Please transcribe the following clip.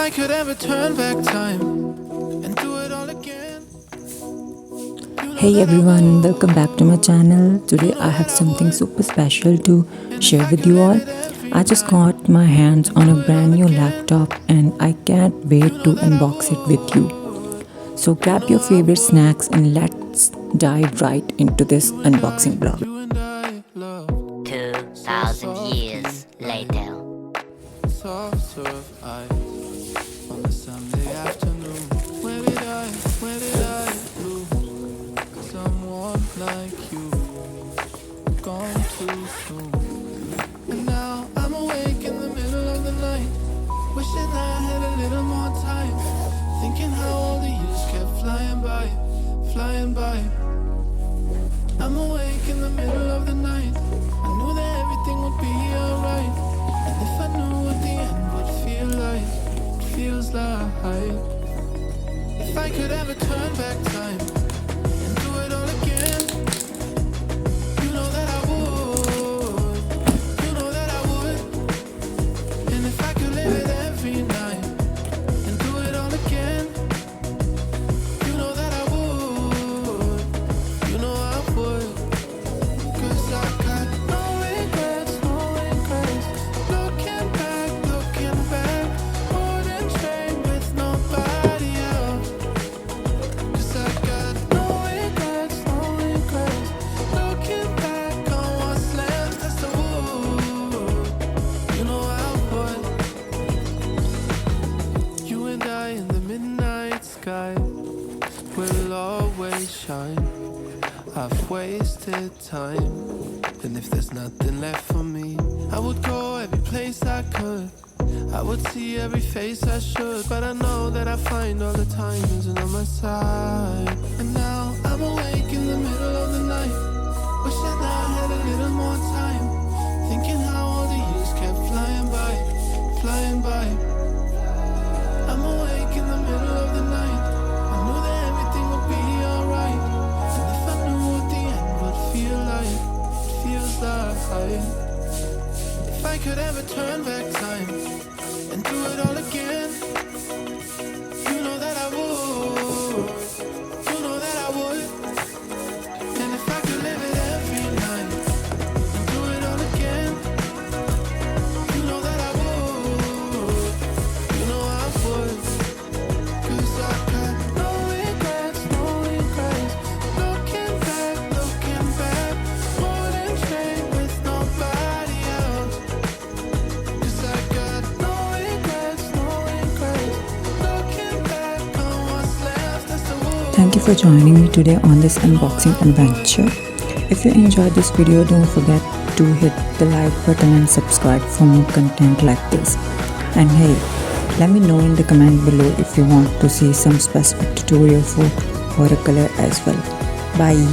I could ever turn back time and do it all again. Hey everyone, welcome back to my channel. Today I have something super special to share with you all. I just got my hands on a brand new laptop and I can't wait to unbox it with you. So grab your favorite snacks and let's dive right into this unboxing vlog. You and I love 2,000 years later. soft serve eyes on a Sunday afternoon. Where did I lose someone like you? Gone too soon. And now I'm awake in the middle of the night, wishing I had a little more time, thinking how all the years kept flying by, flying by. I'm awake in the middle of the night. I knew that everything would be alright, and if I knew what the end would feel like, it feels like if I could ever turn back time and do it all again, you know that I would, you know that I would. And if I could live it every night and do it all again, you know that I would, you know I would. 'Cause I got no regrets, no regrets. Looking back, wouldn't trade with nobody else. 'Cause I got no regrets, no regrets. Looking back on what's left, that's the wood. You know I would. You and I in the midnight sky will always shine. I've wasted time, and if there's nothing left for me, I would go every place I could. I would see every face I should, but I know that I find all the time isn't on my side. And now I'm awake in the middle of the night, wishing I had a little more time, thinking how all the years kept flying by, flying by. I'm awake in the middle of the night. I knew that everything would be alright, and if I knew what the end would feel like, it feels like if I could ever turn back time and do it all again, you know that I would, you know that I would. And if I could live it every night and do it all again, you know that I would, you know I would. 'Cause I got no regrets, no regrets. Looking back, wouldn't trade with nobody else. 'Cause I got no regrets, no regrets. Looking back on what's left, that's the wood. Thank you for joining me today on this unboxing adventure. If you enjoyed this video, don't forget to hit the like button and subscribe for more content like this. And hey, let me know in the comment below if you want to see some specific tutorial for watercolor as well. Bye.